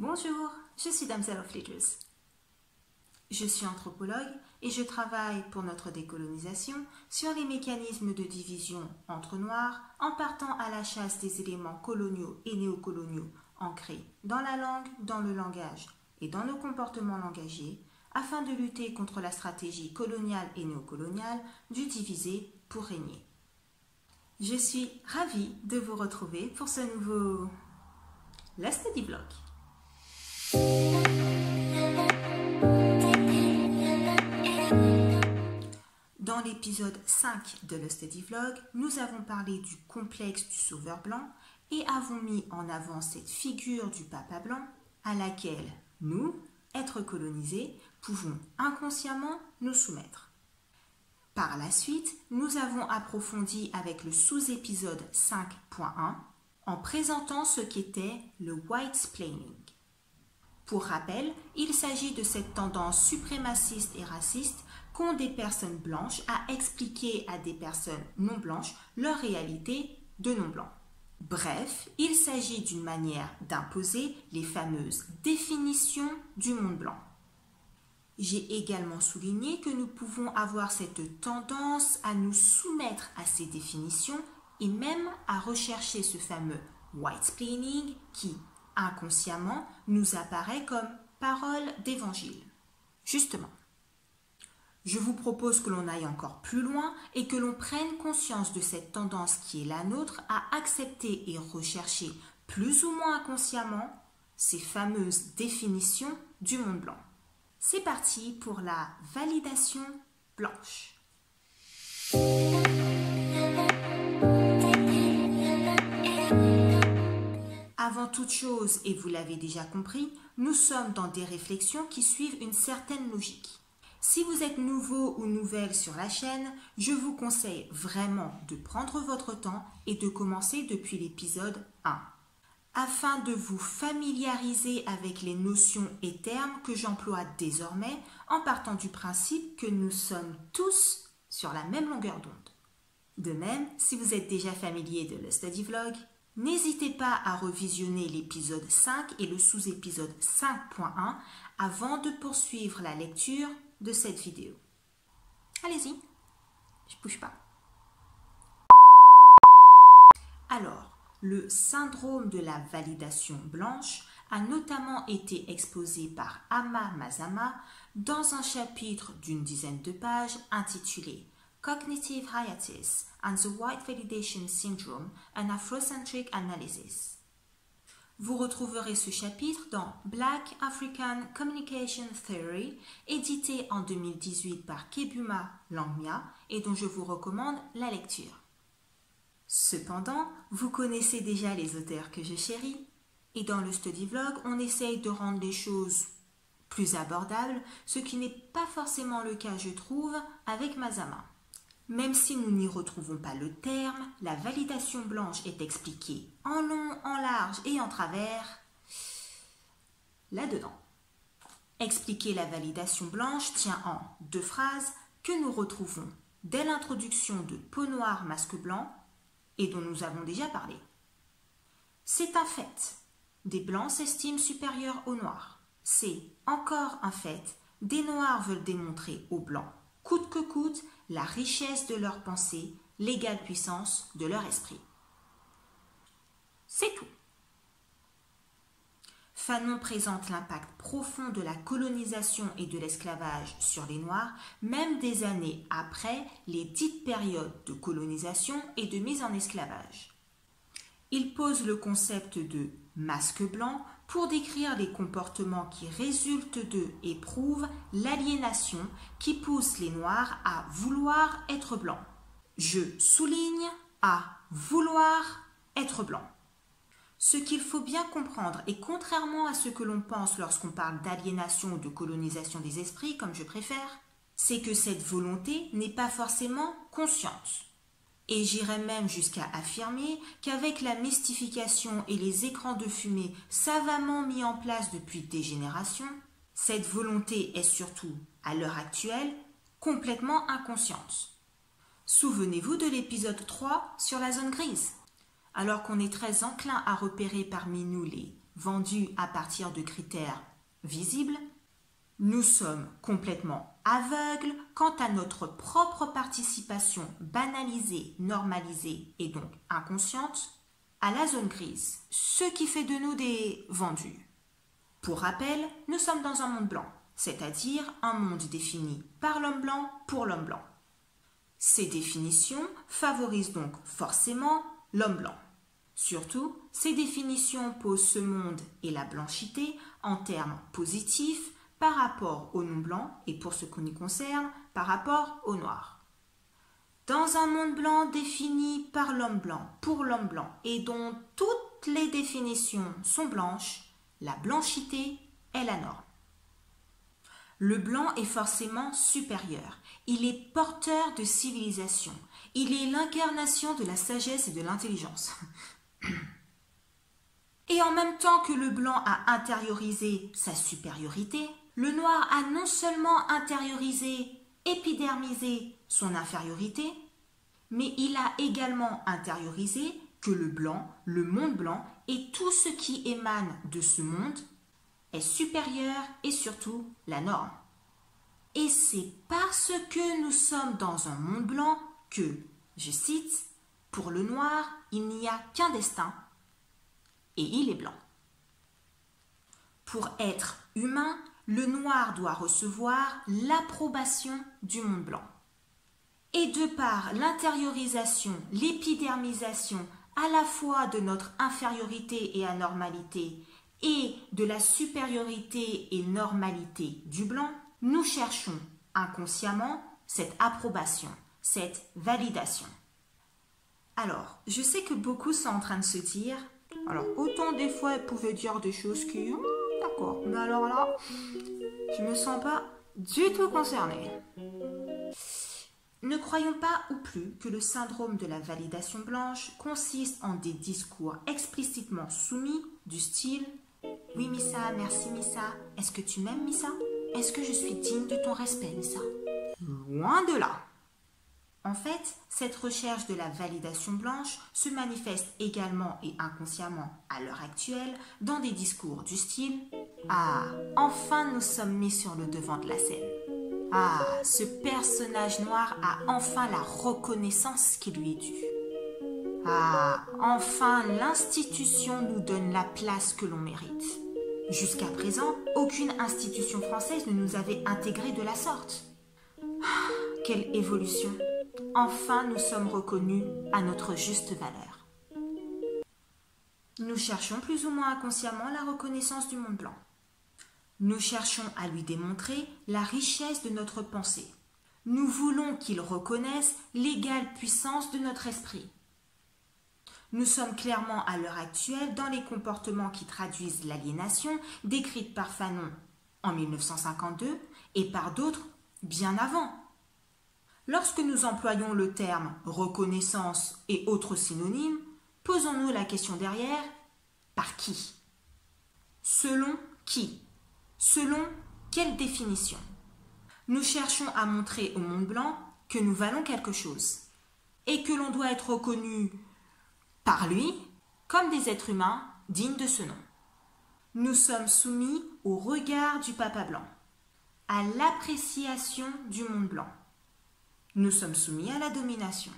Bonjour, je suis Damsel of Letters. Je suis anthropologue et je travaille pour notre décolonisation sur les mécanismes de division entre noirs en partant à la chasse des éléments coloniaux et néocoloniaux ancrés dans la langue, dans le langage et dans nos comportements langagiers afin de lutter contre la stratégie coloniale et néocoloniale du diviser pour régner. Je suis ravie de vous retrouver pour ce nouveau Let's Study Vlog. Dans l'épisode 5 de le Study Vlog, nous avons parlé du complexe du sauveur blanc et avons mis en avant cette figure du papa blanc à laquelle nous, êtres colonisés, pouvons inconsciemment nous soumettre. Par la suite, nous avons approfondi avec le sous-épisode 5.1 en présentant ce qu'était le whitesplaining. Pour rappel, il s'agit de cette tendance suprémaciste et raciste qu'ont des personnes blanches à expliquer à des personnes non blanches leur réalité de non blanc. Bref, il s'agit d'une manière d'imposer les fameuses définitions du monde blanc. J'ai également souligné que nous pouvons avoir cette tendance à nous soumettre à ces définitions et même à rechercher ce fameux whitesplaining qui, inconsciemment, nous apparaît comme parole d'évangile. Justement, je vous propose que l'on aille encore plus loin et que l'on prenne conscience de cette tendance qui est la nôtre à accepter et rechercher plus ou moins inconsciemment ces fameuses définitions du monde blanc. C'est parti pour la validation blanche. Avant toute chose, et vous l'avez déjà compris, nous sommes dans des réflexions qui suivent une certaine logique. Si vous êtes nouveau ou nouvelle sur la chaîne, je vous conseille vraiment de prendre votre temps et de commencer depuis l'épisode 1, afin de vous familiariser avec les notions et termes que j'emploie désormais en partant du principe que nous sommes tous sur la même longueur d'onde. De même, si vous êtes déjà familier de le Study Vlog, n'hésitez pas à revisionner l'épisode 5 et le sous-épisode 5.1 avant de poursuivre la lecture de cette vidéo. Allez-y, je bouge pas. Alors, le syndrome de la validation blanche a notamment été exposé par Amma Mazama dans un chapitre d'une dizaine de pages intitulé Cognitive Hiatus and the White Validation Syndrome, an Afrocentric Analysis. Vous retrouverez ce chapitre dans Black African Communication Theory, édité en 2018 par Kebuma Langmia et dont je vous recommande la lecture. Cependant, vous connaissez déjà les auteurs que je chéris, et dans le Study Vlog, on essaye de rendre les choses plus abordables, ce qui n'est pas forcément le cas, je trouve, avec Mazama. Même si nous n'y retrouvons pas le terme, la validation blanche est expliquée en long, en large et en travers là-dedans. Expliquer la validation blanche tient en 2 phrases que nous retrouvons dès l'introduction de Peau noire, masque blanc et dont nous avons déjà parlé. C'est un fait. Des blancs s'estiment supérieurs aux noirs. C'est encore un fait. Des noirs veulent démontrer aux blancs, coûte que coûte, la richesse de leur pensée, l'égale puissance de leur esprit. C'est tout. Fanon présente l'impact profond de la colonisation et de l'esclavage sur les Noirs, même des années après les dites périodes de colonisation et de mise en esclavage. Il pose le concept de masque blanc pour décrire les comportements qui résultent d'eux et prouvent l'aliénation qui pousse les Noirs à vouloir être blancs. Je souligne à vouloir être blanc. Ce qu'il faut bien comprendre, et contrairement à ce que l'on pense lorsqu'on parle d'aliénation ou de colonisation des esprits, comme je préfère, c'est que cette volonté n'est pas forcément consciente. Et j'irais même jusqu'à affirmer qu'avec la mystification et les écrans de fumée savamment mis en place depuis des générations, cette volonté est surtout, à l'heure actuelle, complètement inconsciente. Souvenez-vous de l'épisode 3 sur la zone grise. Alors qu'on est très enclin à repérer parmi nous les vendus à partir de critères visibles, nous sommes complètement aveugles quant à notre propre participation banalisée, normalisée et donc inconsciente à la zone grise, ce qui fait de nous des vendus. Pour rappel, nous sommes dans un monde blanc, c'est-à-dire un monde défini par l'homme blanc pour l'homme blanc. Ces définitions favorisent donc forcément l'homme blanc. Surtout, ces définitions posent ce monde et la blanchité en termes positifs par rapport au non-blanc et pour ce qui nous concerne, par rapport au noir. Dans un monde blanc défini par l'homme blanc, pour l'homme blanc, et dont toutes les définitions sont blanches, la blanchité est la norme. Le blanc est forcément supérieur. Il est porteur de civilisation. Il est l'incarnation de la sagesse et de l'intelligence. Et en même temps que le blanc a intériorisé sa supériorité, le noir a non seulement intériorisé, épidermisé son infériorité, mais il a également intériorisé que le blanc, le monde blanc et tout ce qui émane de ce monde est supérieur et surtout la norme. Et c'est parce que nous sommes dans un monde blanc que, je cite, « Pour le noir, il n'y a qu'un destin, et il est blanc. » Pour être humain, le noir doit recevoir l'approbation du monde blanc. Et de par l'intériorisation, l'épidermisation à la fois de notre infériorité et anormalité et de la supériorité et normalité du blanc, nous cherchons inconsciemment cette approbation, cette validation. Alors, je sais que beaucoup sont en train de se dire, alors autant des fois elle pouvait dire des choses qui, d'accord, mais alors là, je me sens pas du tout concernée. Ne croyons pas ou plus que le syndrome de la validation blanche consiste en des discours explicitement soumis du style « Oui Missa, merci Missa, est-ce que tu m'aimes Missa? Est-ce que je suis digne de ton respect Missa ?» Loin de là. En fait, cette recherche de la validation blanche se manifeste également et inconsciemment à l'heure actuelle dans des discours du style « Ah, enfin nous sommes mis sur le devant de la scène. Ah, ce personnage noir a enfin la reconnaissance qui lui est due. Ah, enfin l'institution nous donne la place que l'on mérite. Jusqu'à présent, aucune institution française ne nous avait intégrés de la sorte. Ah, quelle évolution! Enfin, nous sommes reconnus à notre juste valeur. » Nous cherchons plus ou moins inconsciemment la reconnaissance du monde blanc. Nous cherchons à lui démontrer la richesse de notre pensée. Nous voulons qu'il reconnaisse l'égale puissance de notre esprit. Nous sommes clairement à l'heure actuelle dans les comportements qui traduisent l'aliénation décrite par Fanon en 1952 et par d'autres bien avant. Lorsque nous employons le terme reconnaissance et autres synonymes, posons-nous la question derrière, par qui? Selon qui? Selon quelle définition? Nous cherchons à montrer au monde blanc que nous valons quelque chose et que l'on doit être reconnu par lui comme des êtres humains dignes de ce nom. Nous sommes soumis au regard du papa blanc, à l'appréciation du monde blanc. Nous sommes soumis à la domination.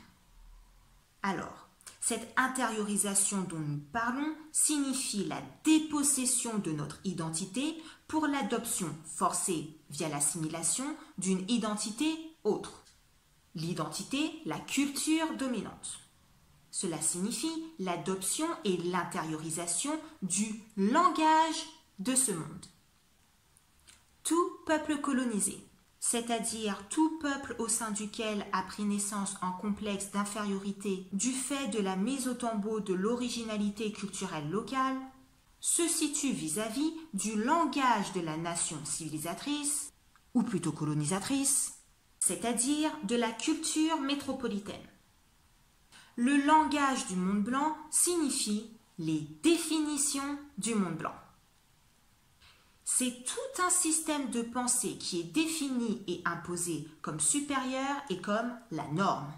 Alors, cette intériorisation dont nous parlons signifie la dépossession de notre identité pour l'adoption forcée via l'assimilation d'une identité autre. L'identité, la culture dominante. Cela signifie l'adoption et l'intériorisation du langage de ce monde. Tout peuple colonisé, c'est-à-dire tout peuple au sein duquel a pris naissance un complexe d'infériorité du fait de la mise au tombeau de l'originalité culturelle locale, se situe vis-à-vis du langage de la nation civilisatrice, ou plutôt colonisatrice, c'est-à-dire de la culture métropolitaine. Le langage du monde blanc signifie les définitions du monde blanc. C'est tout un système de pensée qui est défini et imposé comme supérieur et comme la norme.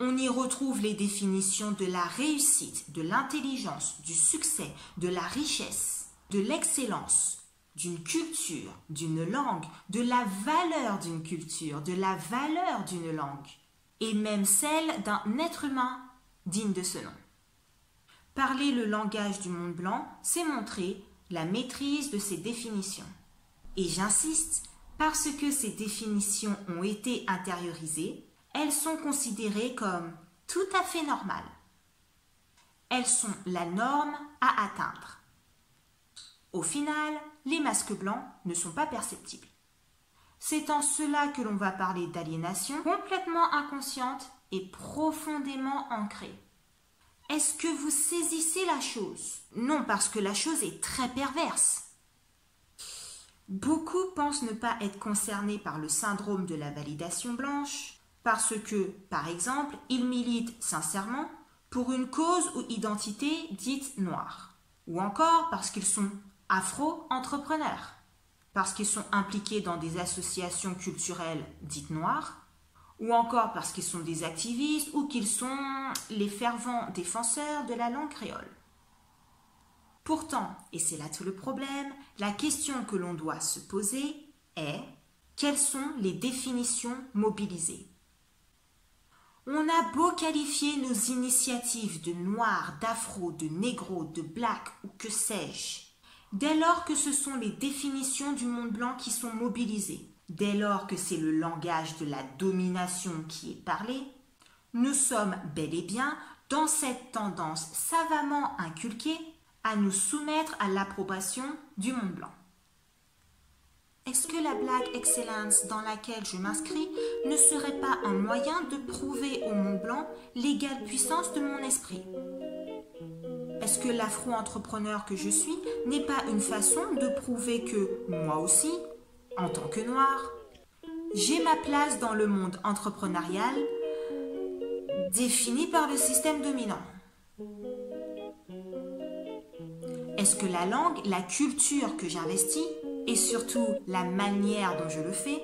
On y retrouve les définitions de la réussite, de l'intelligence, du succès, de la richesse, de l'excellence, d'une culture, d'une langue, de la valeur d'une culture, de la valeur d'une langue, et même celle d'un être humain digne de ce nom. Parler le langage du monde blanc, c'est montrer la maîtrise de ces définitions. Et j'insiste, parce que ces définitions ont été intériorisées, elles sont considérées comme tout à fait normales. Elles sont la norme à atteindre. Au final, les masques blancs ne sont pas perceptibles. C'est en cela que l'on va parler d'aliénation complètement inconsciente et profondément ancrée. Est-ce que vous saisissez la chose? Non, parce que la chose est très perverse. Beaucoup pensent ne pas être concernés par le syndrome de la validation blanche parce que, par exemple, ils militent sincèrement pour une cause ou identité dite noire, ou encore parce qu'ils sont afro-entrepreneurs, parce qu'ils sont impliqués dans des associations culturelles dites noires, ou encore parce qu'ils sont des activistes ou qu'ils sont les fervents défenseurs de la langue créole. Pourtant, et c'est là tout le problème, la question que l'on doit se poser est: quelles sont les définitions mobilisées? On a beau qualifier nos initiatives de noirs, d'afro, de négro, de black ou que sais-je, dès lors que ce sont les définitions du monde blanc qui sont mobilisées, dès lors que c'est le langage de la domination qui est parlé, nous sommes bel et bien dans cette tendance savamment inculquée à nous soumettre à l'approbation du monde blanc. Est-ce que la Black Excellence dans laquelle je m'inscris ne serait pas un moyen de prouver au monde blanc l'égale puissance de mon esprit? Est-ce que l'afro-entrepreneur que je suis n'est pas une façon de prouver que moi aussi, en tant que noire, j'ai ma place dans le monde entrepreneurial défini par le système dominant? Est-ce que la langue, la culture que j'investis, et surtout la manière dont je le fais,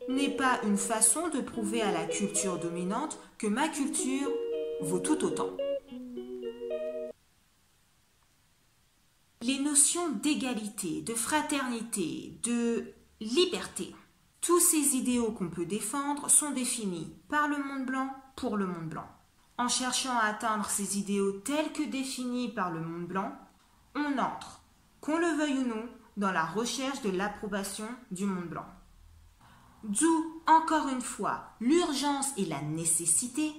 n'est pas une façon de prouver à la culture dominante que ma culture vaut tout autant? Les notions d'égalité, de fraternité, de liberté, tous ces idéaux qu'on peut défendre sont définis par le monde blanc pour le monde blanc. En cherchant à atteindre ces idéaux tels que définis par le monde blanc, on entre, qu'on le veuille ou non, dans la recherche de l'approbation du monde blanc. D'où, encore une fois, l'urgence et la nécessité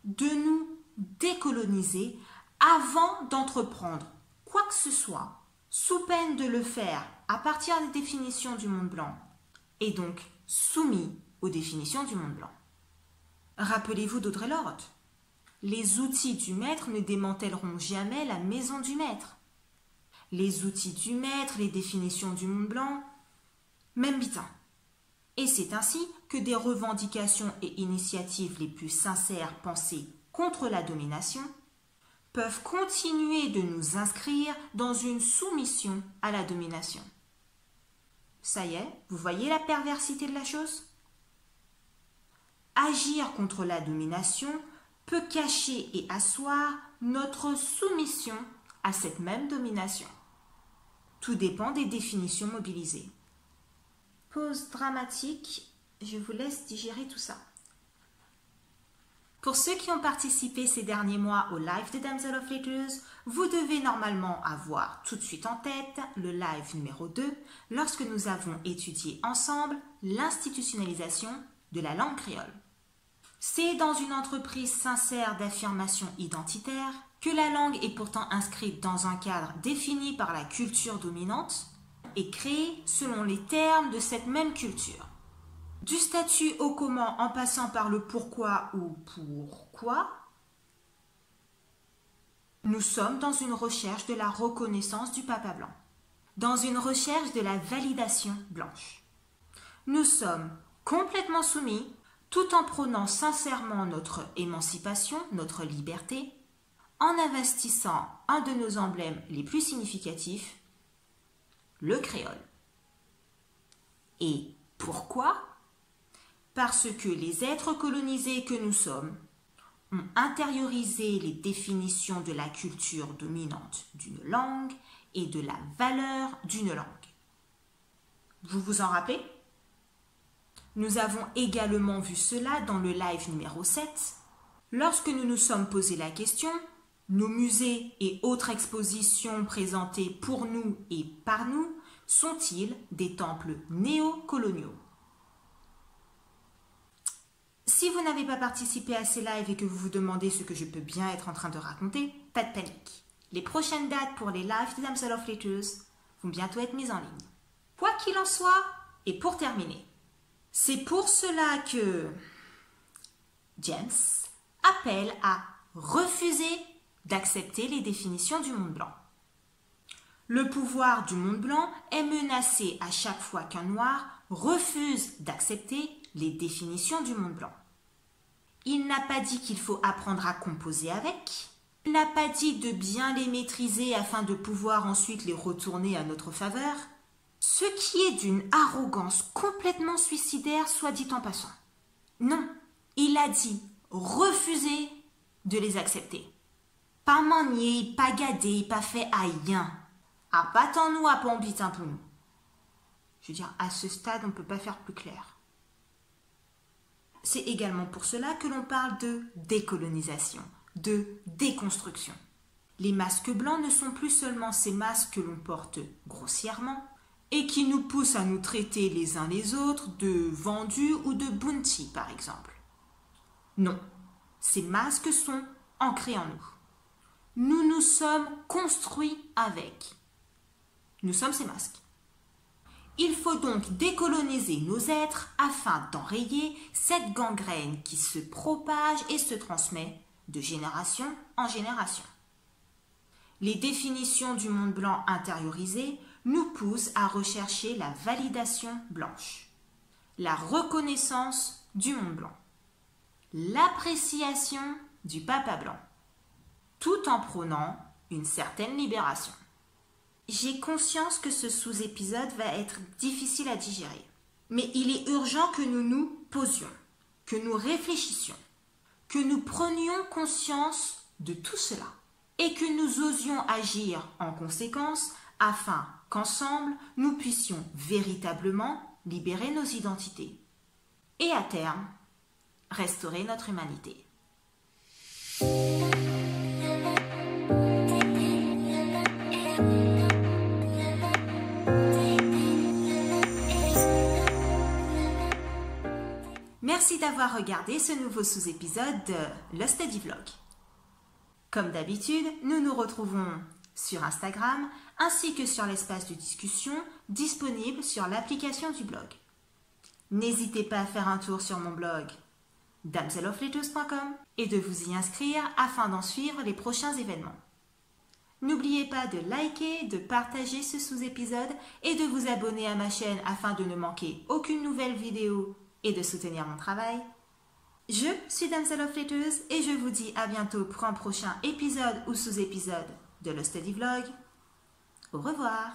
de nous décoloniser avant d'entreprendre quoi que ce soit, sous peine de le faire à partir des définitions du monde blanc, et donc soumis aux définitions du monde blanc. Rappelez-vous d'Audre Lorde. Les outils du maître ne démantèleront jamais la maison du maître. Les outils du maître, les définitions du monde blanc, même bitin. Et c'est ainsi que des revendications et initiatives les plus sincères pensées contre la domination peuvent continuer de nous inscrire dans une soumission à la domination. Ça y est, vous voyez la perversité de la chose? Agir contre la domination peut cacher et asseoir notre soumission à cette même domination. Tout dépend des définitions mobilisées. Pause dramatique, je vous laisse digérer tout ça. Pour ceux qui ont participé ces derniers mois au live de Damsel of Letters, vous devez normalement avoir tout de suite en tête le live numéro 2 lorsque nous avons étudié ensemble l'institutionnalisation de la langue créole. C'est dans une entreprise sincère d'affirmation identitaire que la langue est pourtant inscrite dans un cadre défini par la culture dominante et créée selon les termes de cette même culture. Du statut au comment en passant par le pourquoi ou pourquoi, nous sommes dans une recherche de la reconnaissance du papa blanc, dans une recherche de la validation blanche. Nous sommes complètement soumis tout en prônant sincèrement notre émancipation, notre liberté, en investissant un de nos emblèmes les plus significatifs, le créole. Et pourquoi ? Parce que les êtres colonisés que nous sommes ont intériorisé les définitions de la culture dominante d'une langue et de la valeur d'une langue. Vous vous en rappelez? Nous avons également vu cela dans le live numéro 7, lorsque nous nous sommes posé la question: nos musées et autres expositions présentées pour nous et par nous sont-ils des temples néocoloniaux? Si vous n'avez pas participé à ces lives et que vous vous demandez ce que je peux bien être en train de raconter, pas de panique. Les prochaines dates pour les lives de Damsel of Letters vont bientôt être mises en ligne. Quoi qu'il en soit, et pour terminer, c'est pour cela que James appelle à refuser d'accepter les définitions du monde blanc. Le pouvoir du monde blanc est menacé à chaque fois qu'un noir refuse d'accepter les définitions du monde blanc. Il n'a pas dit qu'il faut apprendre à composer avec. Il n'a pas dit de bien les maîtriser afin de pouvoir ensuite les retourner à notre faveur. Ce qui est d'une arrogance complètement suicidaire, soit dit en passant. Non, il a dit refuser de les accepter. Pas manier, pas gader, pas fait rien. Ah, pas tant nous à pompit un peu nous. Je veux dire, à ce stade, on ne peut pas faire plus clair. C'est également pour cela que l'on parle de décolonisation, de déconstruction. Les masques blancs ne sont plus seulement ces masques que l'on porte grossièrement et qui nous poussent à nous traiter les uns les autres de vendus ou de bounty, par exemple. Non, ces masques sont ancrés en nous. Nous nous sommes construits avec. Nous sommes ces masques. Il faut donc décoloniser nos êtres afin d'enrayer cette gangrène qui se propage et se transmet de génération en génération. Les définitions du monde blanc intériorisé nous poussent à rechercher la validation blanche, la reconnaissance du monde blanc, l'appréciation du papa blanc, tout en prônant une certaine libération. J'ai conscience que ce sous-épisode va être difficile à digérer, mais il est urgent que nous nous posions, que nous réfléchissions, que nous prenions conscience de tout cela et que nous osions agir en conséquence afin qu'ensemble nous puissions véritablement libérer nos identités et à terme restaurer notre humanité. Merci d'avoir regardé ce nouveau sous-épisode de Le Study Vlog. Comme d'habitude, nous nous retrouvons sur Instagram ainsi que sur l'espace de discussion disponible sur l'application du blog. N'hésitez pas à faire un tour sur mon blog damselofletters.com et de vous y inscrire afin d'en suivre les prochains événements. N'oubliez pas de liker, de partager ce sous-épisode et de vous abonner à ma chaîne afin de ne manquer aucune nouvelle vidéo et de soutenir mon travail. Je suis Damsel of Letters et je vous dis à bientôt pour un prochain épisode ou sous-épisode de Le Study Vlog. Au revoir.